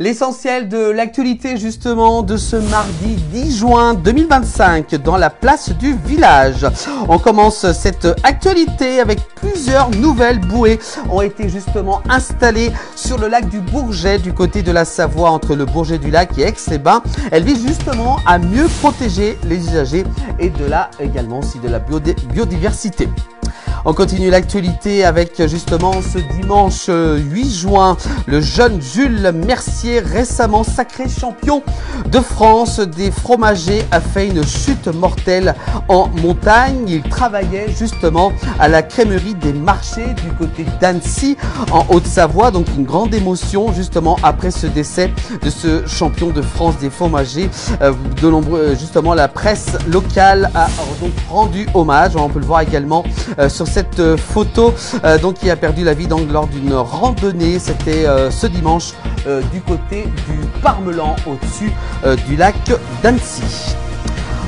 L'essentiel de l'actualité justement de ce mardi 10 juin 2025 dans la place du village. On commence cette actualité avec plusieurs nouvelles bouées ont été justement installées sur le lac du Bourget du côté de la Savoie entre le Bourget du Lac et Aix-les-Bains. Elles visent justement à mieux protéger les usagers et également aussi de la biodiversité. On continue l'actualité avec justement ce dimanche 8 juin, le jeune Jules Mercier, récemment sacré champion de France des fromagers, a fait une chute mortelle en montagne. Il travaillait justement à la crèmerie des Marchés du côté d'Annecy en Haute-Savoie. Donc une grande émotion justement après ce décès de ce champion de France des fromagers. De nombreux, justement la presse locale a donc rendu hommage. On peut le voir également sur cette photo qui a perdu la vie lors d'une randonnée. C'était ce dimanche du côté du Parmelan au-dessus du lac d'Annecy.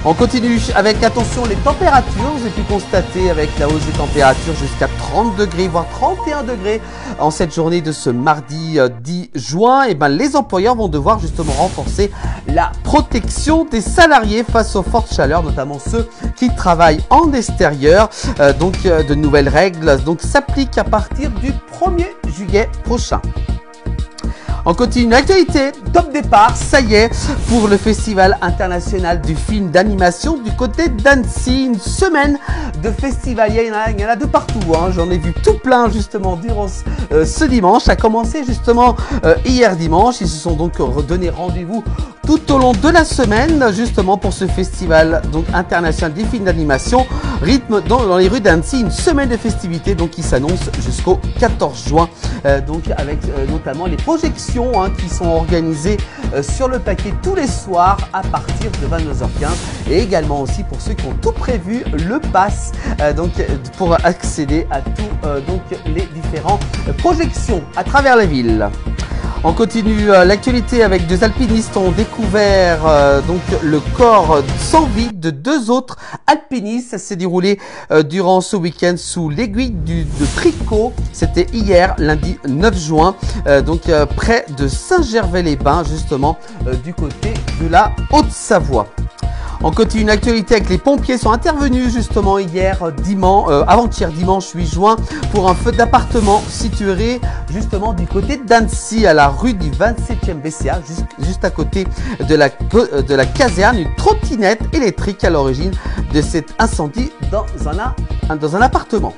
On continue avec, attention, les températures. J'ai pu constater avec la hausse des températures jusqu'à 30 degrés, voire 31 degrés en cette journée de ce mardi 10 juin. Et les employeurs vont devoir justement renforcer la protection des salariés face aux fortes chaleurs, notamment ceux qui travaillent en extérieur. De nouvelles règles s'appliquent à partir du 1er juillet prochain. On continue l'actualité, top départ, ça y est, pour le Festival international du film d'animation du côté d'Annecy. Une semaine de festival, il y en a de partout, j'en ai vu tout plein justement durant ce dimanche. Ça a commencé justement hier dimanche, ils se sont donc donné rendez-vous tout au long de la semaine justement pour ce festival international des films d'animation. Rythme dans les rues d'Annecy, une semaine de festivités qui s'annonce jusqu'au 14 juin, avec notamment les projections qui sont organisées sur le paquet tous les soirs à partir de 22h15 et également aussi pour ceux qui ont tout prévu le pass pour accéder à tous les différentes projections à travers la ville. On continue l'actualité avec deux alpinistes ont découvert le corps sans vie de deux autres alpinistes. Ça s'est déroulé durant ce week-end sous l'aiguille de Tricot. C'était hier, lundi 9 juin, près de Saint-Gervais-les-Bains, justement du côté de la Haute-Savoie. On continue une actualité avec les pompiers sont intervenus justement avant-hier dimanche 8 juin pour un feu d'appartement situé justement du côté d'Annecy à la rue du 27e BCA, juste à côté de la caserne. Une trottinette électrique à l'origine de cet incendie dans un appartement.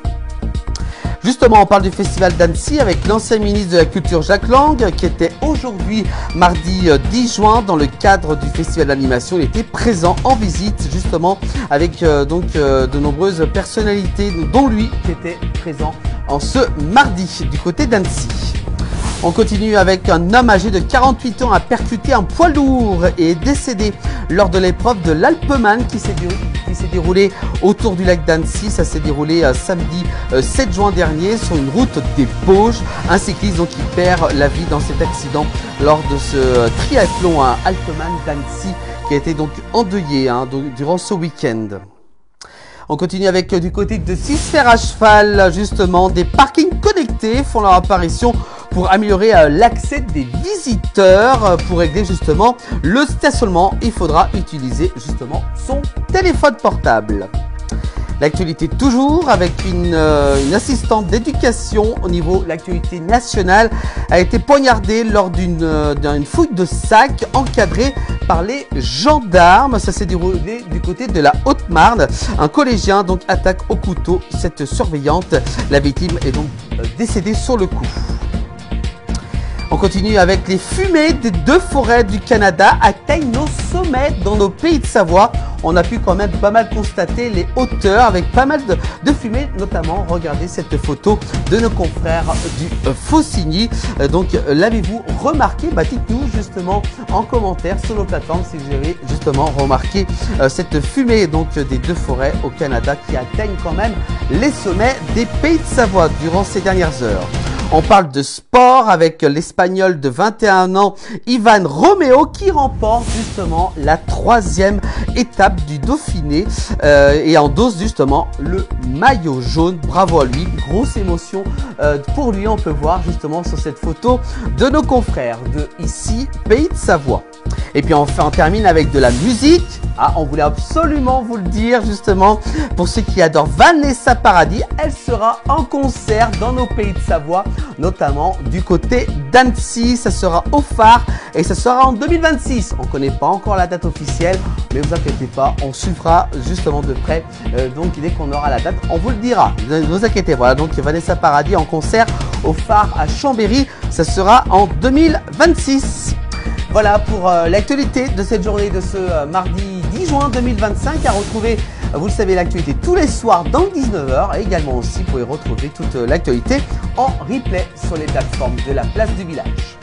Justement, on parle du festival d'Annecy avec l'ancien ministre de la Culture Jacques Lang qui était aujourd'hui mardi 10 juin dans le cadre du festival d'animation. Il était présent en visite justement avec de nombreuses personnalités dont lui qui était présent en ce mardi du côté d'Annecy. On continue avec un homme âgé de 48 ans a percuté un poids lourd et est décédé lors de l'épreuve de l'Alpeman qui s'est déroulée autour du lac d'Annecy. Ça s'est déroulé samedi 7 juin dernier sur une route des Bauges. Un cycliste qui perd la vie dans cet accident lors de ce triathlon à Alpeman d'Annecy qui a été endeuillé durant ce week-end. On continue avec du côté de Cisfer à cheval, justement, des parkings connectés font leur apparition pour améliorer l'accès des visiteurs. Pour régler justement le stationnement, il faudra utiliser justement son téléphone portable. L'actualité toujours avec une assistante d'éducation au niveau de l'actualité nationale a été poignardée lors d'une fouille de sac encadrée par les gendarmes. Ça s'est déroulé du côté de la Haute-Marne. Un collégien attaque au couteau cette surveillante. La victime est décédée sur le coup. On continue avec les fumées des deux forêts du Canada atteignent nos sommets dans nos pays de Savoie. On a pu quand même pas mal constater les hauteurs avec pas mal de fumée, notamment regardez cette photo de nos confrères du Faucigny. L'avez-vous remarqué? Dites-nous justement en commentaire sur nos plateformes si vous avez justement remarqué cette fumée des deux forêts au Canada qui atteignent quand même les sommets des pays de Savoie durant ces dernières heures. On parle de sport avec l'Espagnol de 21 ans, Ivan Romeo, qui remporte justement la 3e étape du Dauphiné et endosse justement le maillot jaune. Bravo à lui, grosse émotion pour lui. On peut voir justement sur cette photo de nos confrères de ici, Pays de Savoie. Et puis enfin on termine avec de la musique. Ah, on voulait absolument vous le dire justement, pour ceux qui adorent Vanessa Paradis, elle sera en concert dans nos Pays de Savoie, notamment du côté d'Annecy. Ça sera au Phare et ça sera en 2026. On ne connaît pas encore la date officielle, mais vous inquiétez pas, on suivra justement de près. Donc dès qu'on aura la date, on vous le dira. Ne vous inquiétez, voilà, donc Vanessa Paradis en concert au Phare à Chambéry, ça sera en 2026. Voilà pour l'actualité de cette journée de ce mardi 10 juin 2025. À retrouver, vous le savez, l'actualité tous les soirs dans 19h. Et également aussi, vous pouvez retrouver toute l'actualité en replay sur les plateformes de la Place du Village.